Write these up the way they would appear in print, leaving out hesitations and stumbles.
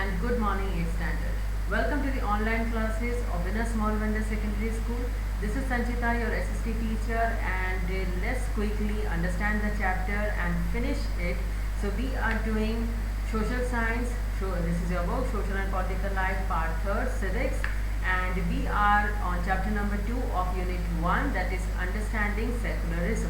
and good morning 8th standard. Welcome to the online classes of Winner Small Vendor Secondary School. This is Sanchita, your SST teacher, and let's quickly understand the chapter and finish it. So we are doing social science. This is your book, Social and Political Life, part 3rd, Civics, and we are on chapter number 2 of unit 1, that is understanding secularism.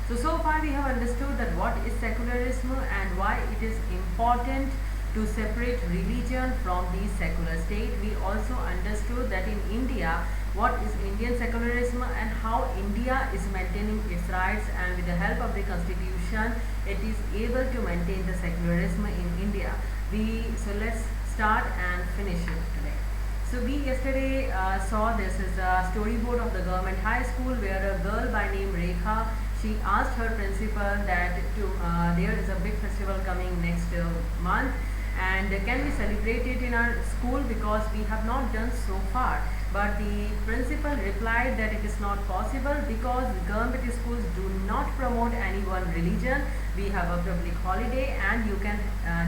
So far we have understood that what is secularism and why it is important to separate religion from the secular state. We also understood that in India, what is Indian secularism and how India is maintaining its rights, and with the help of the constitution, it is able to maintain the secularism in India. So let's start and finish it today. So we yesterday saw this is a storyboard of the government high school where a girl by name Rekha, she asked her principal that there is a big festival coming next month, and can we celebrate it in our school because we have not done so far. But the principal replied that it is not possible because government schools do not promote any one religion. We have a public holiday and you can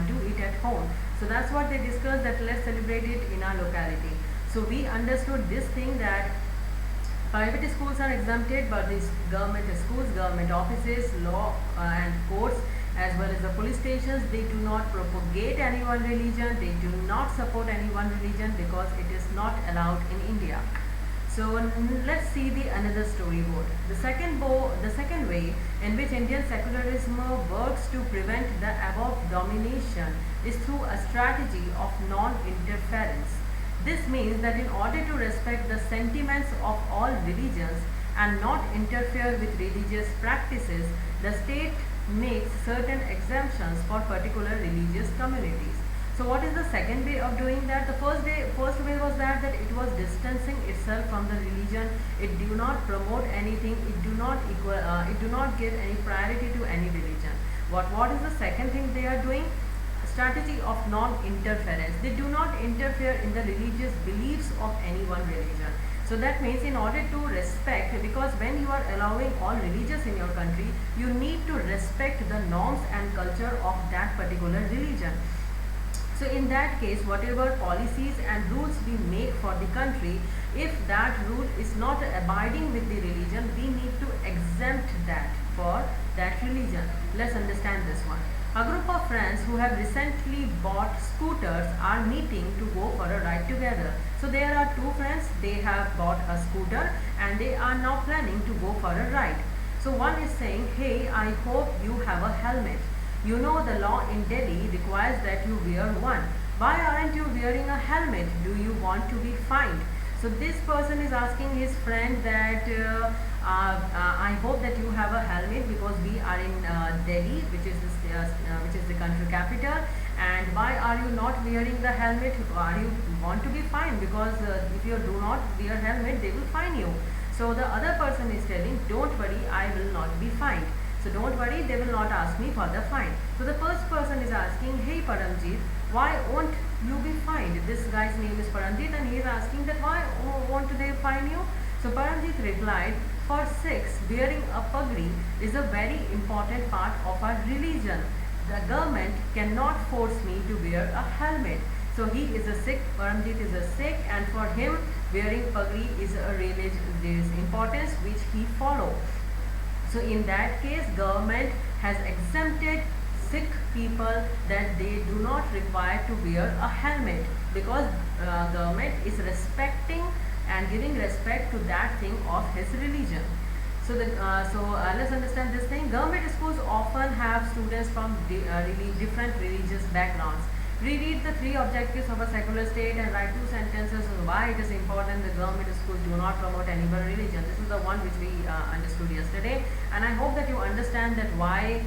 do it at home. So that's what they discussed, that let's celebrate it in our locality. So we understood this thing, that private schools are exempted, but these government schools, government offices, law and courts, as well as the police stations, they do not propagate any one religion, they do not support any one religion because it is not allowed in India. So let's see the another storyboard. The second way in which Indian secularism works to prevent the above domination is through a strategy of non-interference. This means that in order to respect the sentiments of all religions and not interfere with religious practices, the state makes certain exemptions for particular religious communities. So what is the second way of doing that? The first way was that it was distancing itself from the religion. It do not promote anything. It do not give any priority to any religion. What is the second thing they are doing? Strategy of non-interference. They do not interfere in the religious beliefs of any one religion. So that means in order to respect, because when you are allowing all religions in your country, you need to respect the norms and culture of that particular religion. So in that case, whatever policies and rules we make for the country, if that rule is not abiding with the religion, we need to exempt that for that religion. Let's understand this one. A group of friends who have recently bought scooters are meeting to go for a ride together. So there are two friends, they have bought a scooter and they are now planning to go for a ride. So one is saying, hey, I hope you have a helmet. You know the law in Delhi requires that you wear one. Why aren't you wearing a helmet? Do you want to be fined? So this person is asking his friend that I hope that you have a helmet because we are in Delhi, which is the country capital, and why are you not wearing the helmet? Are you want to be fined? Because if you do not wear helmet, they will fine you. So the other person is telling, don't worry, I will not be fined. So don't worry, they will not ask me for the fine. So the first person is asking, hey Paramjit, why won't you be fined? This guy's name is Paramjit and he is asking that why won't they fine you? So Paramjit replied, for Sikhs, wearing a pagri is a very important part of our religion. The government cannot force me to wear a helmet. So he is a Sikh, Paramjit is a Sikh, and for him wearing pagri is a religious importance which he follows. So in that case, government has exempted Sikh people that they do not require to wear a helmet because government is respecting and giving respect to that thing of his religion. So let's understand this thing. Government schools often have students from really different religious backgrounds. Reread the three objectives of a secular state and write 2 sentences on why it is important the government schools do not promote any one religion. This is the one which we understood yesterday, and I hope that you understand that why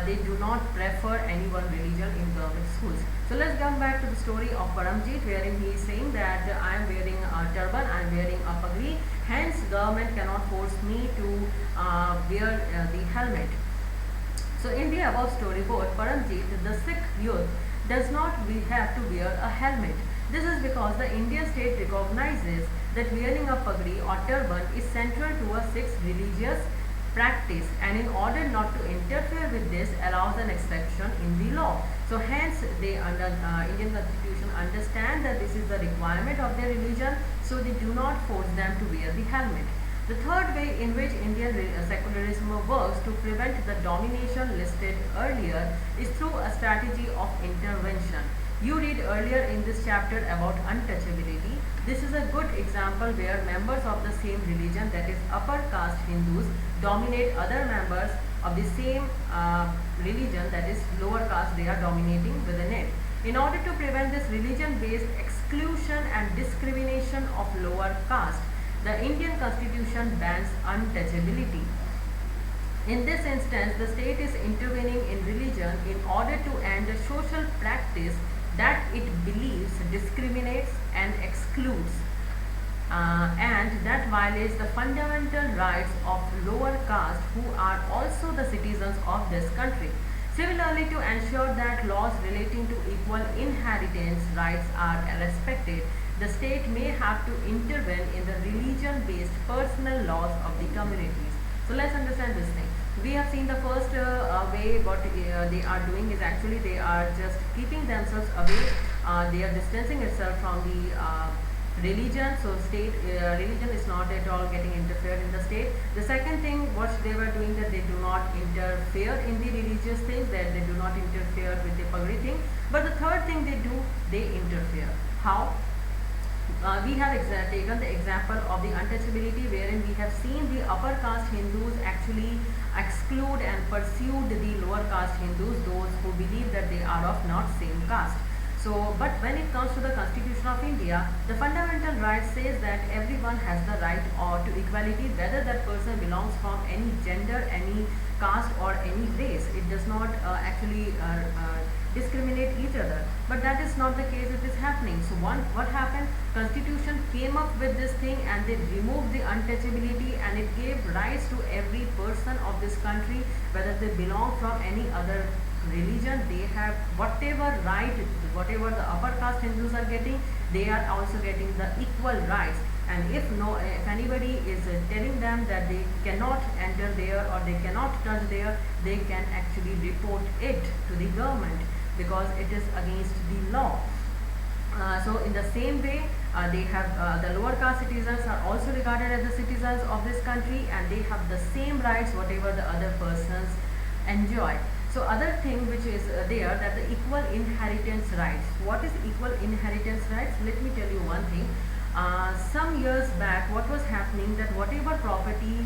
they do not prefer any one religion in government schools. So let's come back to the story of Paramjit, wherein he is saying that I am wearing a turban, I am wearing a pagri, hence government cannot force me to wear the helmet. So in the above storyboard, Paramjit, the Sikh youth, does not have to wear a helmet. This is because the Indian state recognizes that wearing a pagri or turban is central to a Sikh religious practice, and in order not to interfere with this allows an exception in the law. So hence they Indian constitution understand that this is the requirement of their religion, so they do not force them to wear the helmet. The third way in which Indian secularism works to prevent the domination listed earlier is through a strategy of intervention. You read earlier in this chapter about untouchability. This is a good example where members of the same religion, that is upper caste Hindus, dominate other members of the same religion, that is lower caste, they are dominating within it. In order to prevent this religion-based exclusion and discrimination of lower caste, the Indian constitution bans untouchability. In this instance, the state is intervening in religion in order to end a social practice that it believes discriminates and excludes and that violates the fundamental rights of lower caste who are also the citizens of this country. Similarly, to ensure that laws relating to equal inheritance rights are respected, the state may have to intervene in the religion-based personal laws of the communities. So let's understand this thing. We have seen the first way what they are doing is actually they are just keeping themselves away. They are distancing itself from the religion. So state religion is not at all getting interfered in the state. The second thing what they were doing, that they do not interfere in the religious things, that they do not interfere with the pagri thing. But the third thing they do, they interfere. How? We have taken the example of the untouchability, wherein we have seen the upper caste Hindus actually exclude and pursued the lower caste Hindus, those who believe that they are of not same caste. So, but when it comes to the Constitution of India, the fundamental right says that everyone has the right to equality, whether that person belongs from any gender, any caste or any race. It does not actually discriminate each other, but that is not the case. It is happening. So what happened, Constitution came up with this thing and they removed the untouchability, and it gave rights to every person of this country, whether they belong from any other religion. They have whatever right, whatever the upper caste Hindus are getting, they are also getting the equal rights. And if anybody is telling them that they cannot enter there or they cannot touch there, they can actually report it to the government, because it is against the law. So in the same way, they have the lower caste citizens are also regarded as the citizens of this country, and they have the same rights whatever the other persons enjoy. So other thing which is there, that the equal inheritance rights. What is equal inheritance rights? Let me tell you one thing. Some years back, what was happening, that whatever property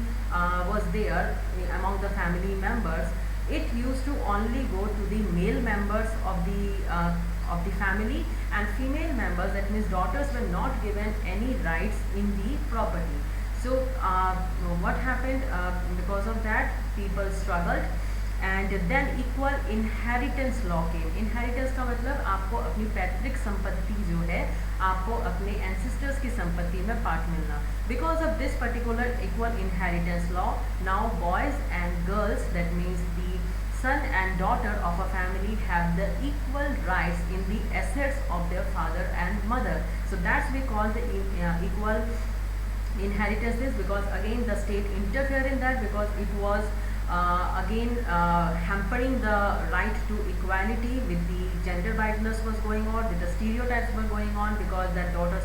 was there among the family members, it used to only go to the male members of the family, and female members, that means daughters, were not given any rights in the property. So what happened, because of that people struggled, and then equal inheritance law came. Inheritance का मतलब आपको अपनी पैतृक संपत्ति जो है, आपको अपने ancestors की संपत्ति में पार्ट मिलना. Because of this particular equal inheritance law, now boys and girls, that means the son and daughter of a family, have the equal rights in the assets of their father and mother. So that's we call the equal inheritances, because again the state interfered in that, because it was hampering the right to equality. With the gender biasness was going on, with the stereotypes were going on, because that daughters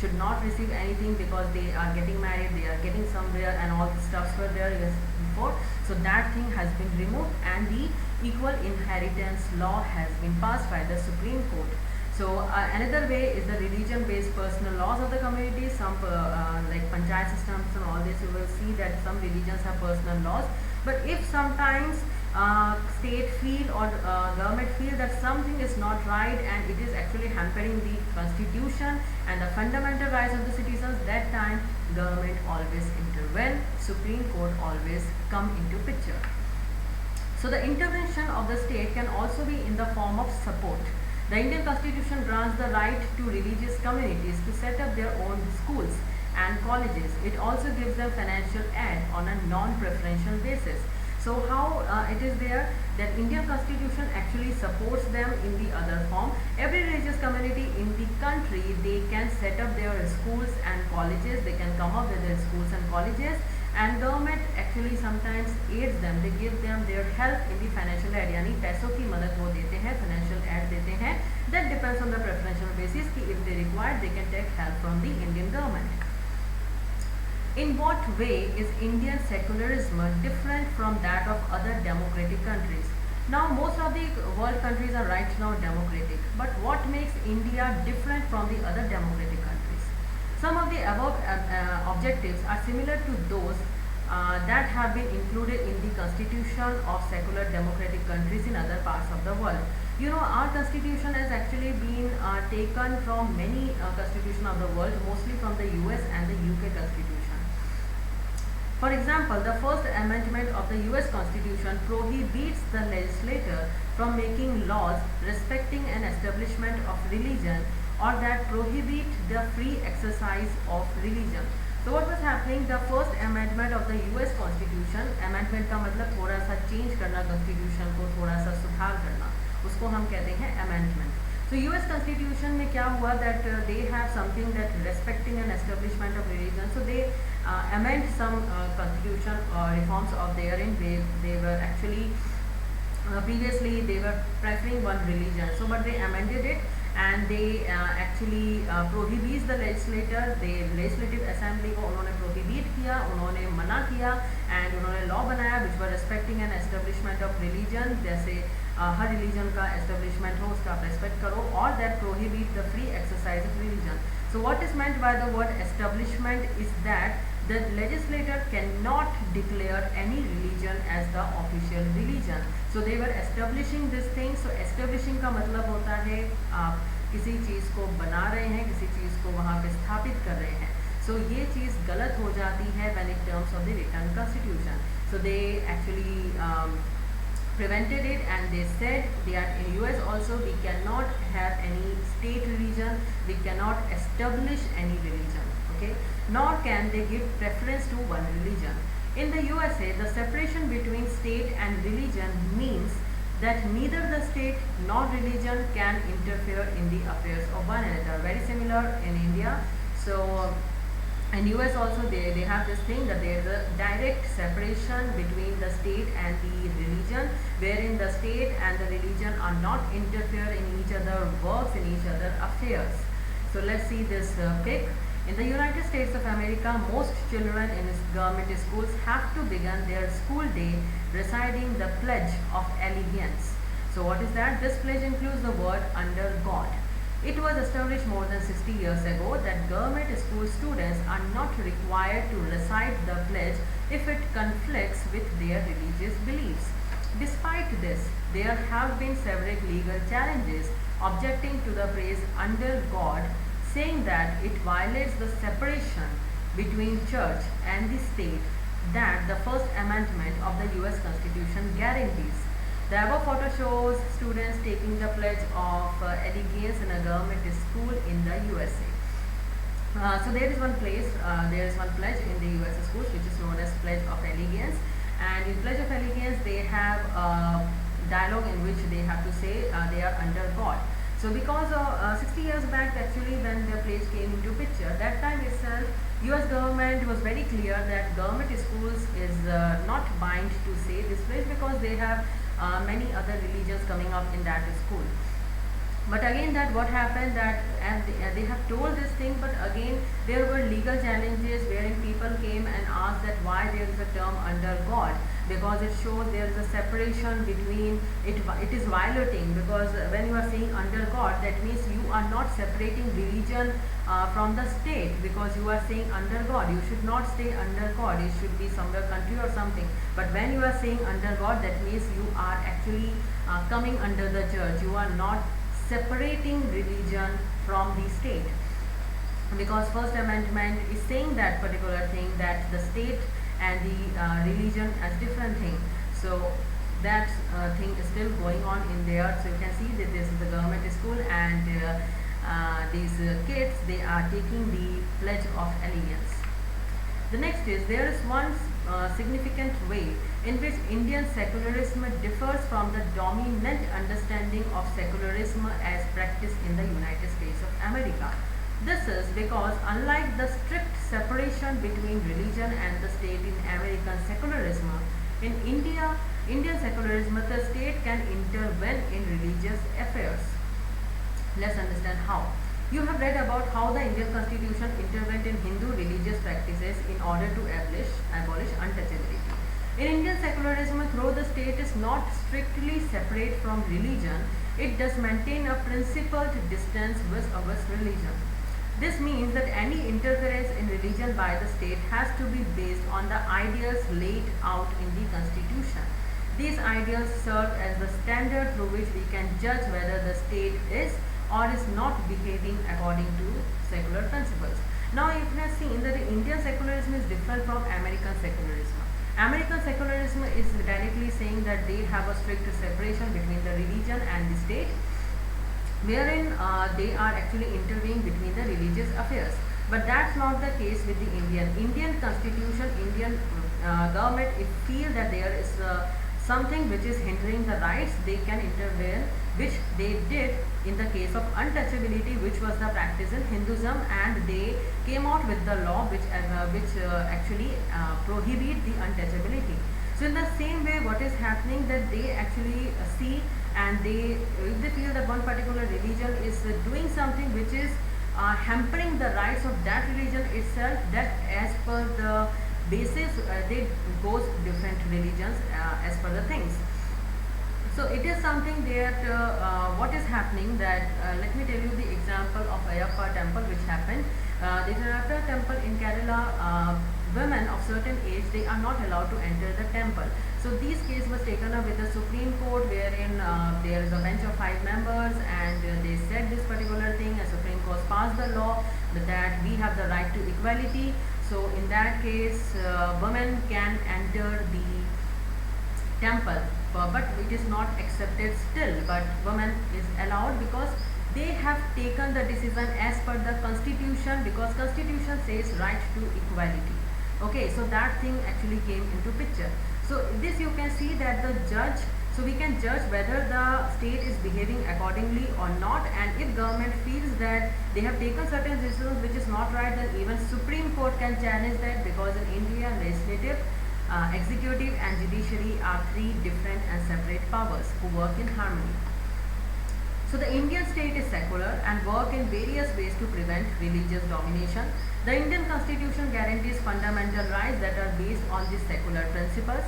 should not receive anything because they are getting married, they are getting somewhere, and all the stuffs were there years before. So that thing has been removed, and the equal inheritance law has been passed by the Supreme Court. So another way is the religion-based personal laws of the community. Some like panchayat systems and all this, you will see that some religions have personal laws. But if sometimes state feel or government feel that something is not right and it is actually hampering the constitution and the fundamental rights of the citizens, that time government always intervene, Supreme Court always come into picture. So the intervention of the state can also be in the form of support. The Indian Constitution grants the right to religious communities to set up their own schools and colleges. It also gives them financial aid on a non-preferential basis. So how it is there, that Indian Constitution actually supports them in the other form. Every religious community in the country, they can set up their schools and colleges, they can come up with their schools and colleges, and government actually sometimes aids them, they give them their help in the financial aid, यानी पैसों की मदद वो देते हैं, financial aid देते हैं. That depends on the preferential basis कि if they require they can take help from the Indian government. In what way is Indian secularism different from that of other democratic countries? Now most of the world countries are right now democratic, but what makes India different from the other democratic countries? Some of the above objectives are similar to those that have been included in the constitution of secular democratic countries in other parts of the world. You know, our constitution has actually been taken from many constitutions of the world, mostly from the US and the UK constitution. For example, the first amendment of the US Constitution prohibits the legislator from making laws respecting an establishment of religion or that prohibit the free exercise of religion. So what was happening, the first amendment of the US Constitution, amendment का मतलब थोड़ा सा change करना constitution को, थोड़ा सा सुधार करना, उसको हम कहते हैं amendment. So US Constitution में क्या हुआ that they have something that respecting an establishment of religion, so they amend some constitution reforms of therein. They were actually previously they were preferring one religion, so but they amended it and they actually prohibits the legislator, the legislative assembly को उन्होंने prohibit किया, उन्होंने मना किया and उन्होंने law बनाया which were respecting an establishment of religion, जैसे हर religion का एस्टेब्लिशमेंट हो उसका आप रेस्पेक्ट करो, और that prohibit the free exercise of religion. So what is meant by the word establishment is that the legislator cannot declare any religion as the official religion. So they were establishing this thing. So establishing का मतलब होता है आप किसी चीज़ को बना रहे हैं, किसी चीज़ को वहाँ पे स्थापित कर रहे हैं. So ये चीज़ गलत हो जाती है when in terms of the written constitution. So they actually prevented it and they said that in US also we cannot have any state religion, we cannot establish any religion, okay, nor can they give preference to one religion. In the USA, the separation between state and religion means that neither the state nor religion can interfere in the affairs of one another. Very similar in India. So in US also they have this thing that there is a direct separation between the state and the religion, wherein the state and the religion are not interfere in each other works, in each other affairs. So let's see this pic. In the United States of America, most children in government schools have to begin their school day reciting the Pledge of Allegiance. So what is that? This pledge includes the word under God. It was established more than 60 years ago that government school students are not required to recite the pledge if it conflicts with their religious beliefs. Despite this, there have been several legal challenges objecting to the phrase under God, saying that it violates the separation between church and the state that the First Amendment of the US Constitution guarantees. The above photo shows students taking the pledge of allegiance in a government school in the USA. So there is one pledge in the US schools which is known as Pledge of Allegiance, and in Pledge of Allegiance they have a dialogue in which they have to say they are under God. So because 60 years back actually when the pledge came into picture, that time itself US government was very clear that government schools is not bound to say this pledge because they have many other religions coming up in that school. But again, that what happened that and they have told this thing, but again there were legal challenges wherein people came and asked that why there is a term under God, because it shows there is a separation between it. It is violating, because when you are saying under God, that means you are not separating religion from the state, because you are saying under God. You should not stay under God. It should be somewhere country or something. But when you are saying under God, that means you are actually coming under the church. You are not separating religion from the state, because First Amendment is saying that particular thing, that the state and the religion as different thing. So that thing is still going on in there. So you can see that this is the government school, and these kids, they are taking the Pledge of Allegiance. The next is, there is one significant way in which Indian secularism differs from the dominant understanding of secularism as practiced in the United States of America. This is because unlike the strict separation between religion and the state in American secularism, in Indian secularism, the state can intervene in religious affairs. Let's understand how. You have read about how the Indian constitution intervened in Hindu religious practices in order to abolish untouchability. In Indian secularism, though the state is not strictly separate from religion, it does maintain a principled distance with religion. This means that any interference in religion by the state has to be based on the ideals laid out in the constitution. These ideals serve as the standard through which we can judge whether the state is or is not behaving according to secular principles. Now you have seen that the Indian secularism is different from American secularism. American secularism is directly saying that they have a strict separation between the religion and the state, wherein they are actually intervening between the religious affairs. But that's not the case with the Indian constitution. Indian government, if feel that there is something which is hindering the rights, they can intervene, which they did in the case of untouchability, which was the practice in Hinduism, and they came out with the law which actually prohibit the untouchability. So in the same way, what is happening, that they actually see, and if they feel that one particular religion is doing something which is hampering the rights of that religion itself, that as per the basis they goes different religions as per the things. So it is something that what is happening, that let me tell you the example of Ayappa temple which happened. The Ayappa temple in Kerala, women of certain age, they are not allowed to enter the temple. So this case was taken up with the Supreme Court, wherein there is a bench of 5 members, and they said this particular thing, and Supreme Court passed the law that we have the right to equality. So in that case, women can enter the temple, but it is not accepted still, but women is allowed because they have taken the decision as per the constitution, because constitution says right to equality. Okay, so that thing actually came into picture. So this you can see that the judge, so we can judge whether the state is behaving accordingly or not, and if government feels that they have taken certain decisions which is not right, then even Supreme Court can challenge that, because in India, legislative, executive and judiciary are 3 different and separate powers who work in harmony. So the Indian state is secular and work in various ways to prevent religious domination. The Indian constitution guarantees fundamental rights that are based on these secular principles.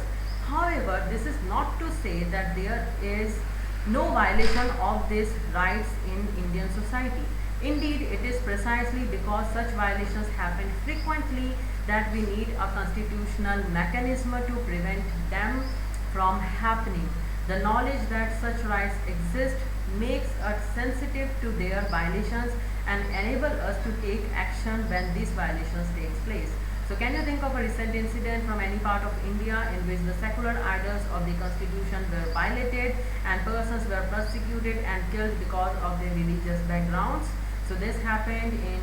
However, this is not to say that there is no violation of these rights in Indian society. Indeed, it is precisely because such violations happen frequently that we need a constitutional mechanism to prevent them from happening. The knowledge that such rights exist makes us sensitive to their violations and enable us to take action when these violations takes place. So can you think of a recent incident from any part of India in which the secular ideals of the constitution were violated and persons were persecuted and killed because of their religious backgrounds? So this happened in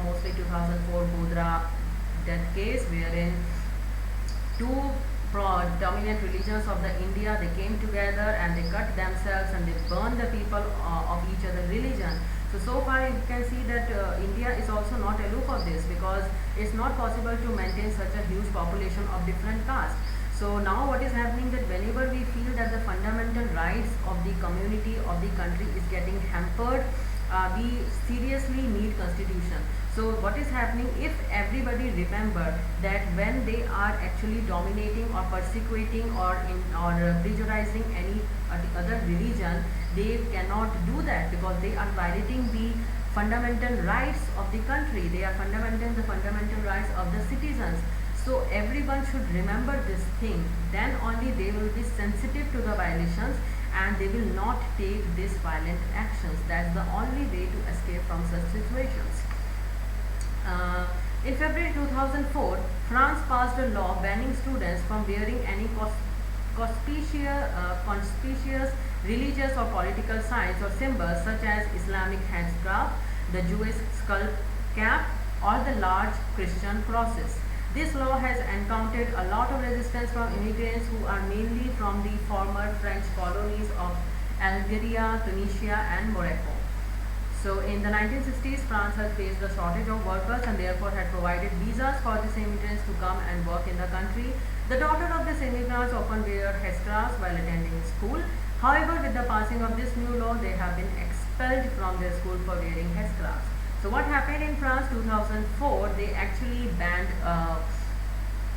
mostly 2004 Godhra death case, wherein 2 dominant religions of the India, they came together and they cut themselves and they burned the people of each other religion. So far you can see that India is also not aloof of this, because it's not possible to maintain such a huge population of different castes. So now what is happening, that whenever we feel that the fundamental rights of the community, of the country is getting hampered, we seriously need constitution. So what is happening, if everybody remember that when they are actually dominating or persecuting or pressurizing any other religion, they cannot do that, because they are violating the fundamental rights of the country, they are fundamental the fundamental rights of the citizens. So everyone should remember this thing, then only they will be sensitive to the violations and they will not take these violent actions. That's the only way to escape from such situations. In February 2004, France passed a law banning students from wearing any conspicuous religious or political signs or symbols such as Islamic headscarf, the Jewish skull cap, or the large Christian crosses. This law has encountered a lot of resistance from immigrants who are mainly from the former French colonies of Algeria, Tunisia and Morocco. So in the 1960s, France had faced a shortage of workers and therefore had provided visas for these immigrants to come and work in the country. The daughter of these immigrants often wear headscarves while attending school. However, with the passing of this new law, they have been expelled from their school for wearing headscarves. So what happened in France 2004, they actually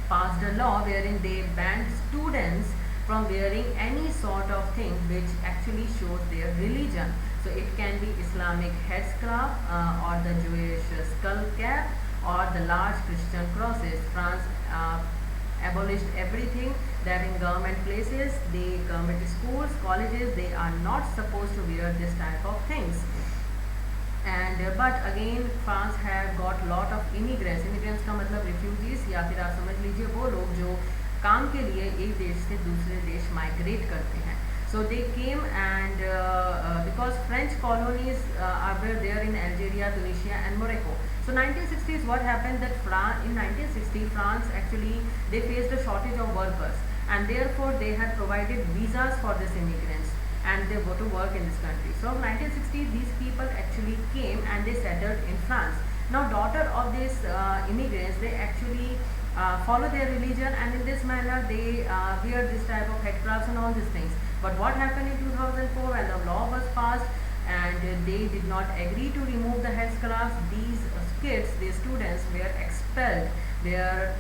passed a law wherein they banned students from wearing any sort of thing which actually shows their religion. So it can be Islamic headscarf or the Jewish skull cap or the large Christian crosses. France abolished everything that in government places, the government schools, colleges, they are not supposed to wear this type of things. And but again France have got lot of immigrants का मतलब refugees या फिर आप समझ लीजिए वो लोग जो काम के लिए एक देश से दूसरे देश माइग्रेट करते हैं. So they came and because French colonies were there in Algeria, Tunisia and Morocco. So 1960s what happened that in 1960 France actually they faced a shortage of workers and therefore they had provided visas for these immigrants and they go to work in this country. So 1960 these people actually came and they settled in France. Now daughter of these immigrants, they actually follow their religion and in this manner they wear this type of headscarves and all these things. But what happened in 2004 when the law was passed and they did not agree to remove the headscarves, these kids, these students were expelled. They are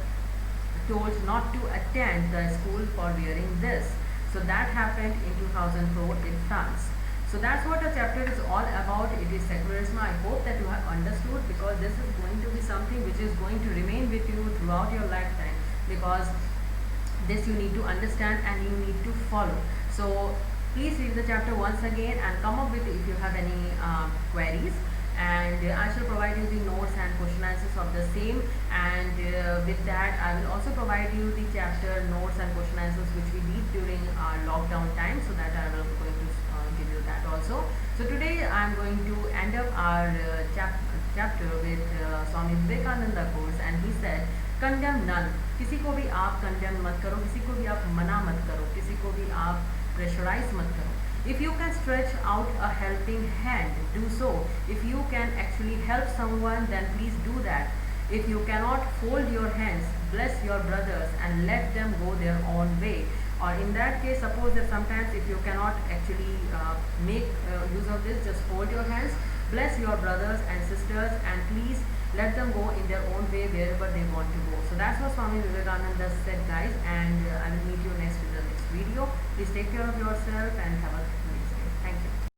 told not to attend the school for wearing this. So that happened in 2004 in France. So that's what the chapter is all about. It is secularism. I hope that you have understood because this is going to be something which is going to remain with you throughout your lifetime because this you need to understand and you need to follow. So please read the chapter once again and come up with if you have any queries. And I shall provide you the notes and question answers of the same, and with that I will also provide you the chapter notes and question answers which we did during our lockdown time, so that I will going to give you that also. So today I am going to end up our chapter with Swami Vivekananda quotes, and he said, condemn none. किसी को भी आप condemn मत करो, किसी को भी आप मना मत करो, किसी को भी आप pressurize मत करो. If you can stretch out a helping hand, do so. If you can actually help someone, then please do that. If you cannot fold your hands, bless your brothers and let them go their own way. Or in that case, suppose that sometimes if you cannot actually make use of this, just fold your hands, bless your brothers and sisters and please let them go in their own way wherever they want to go. So that's what Swami Vivekananda said, guys, and I will meet you next in the next video. Please take care of yourself and have a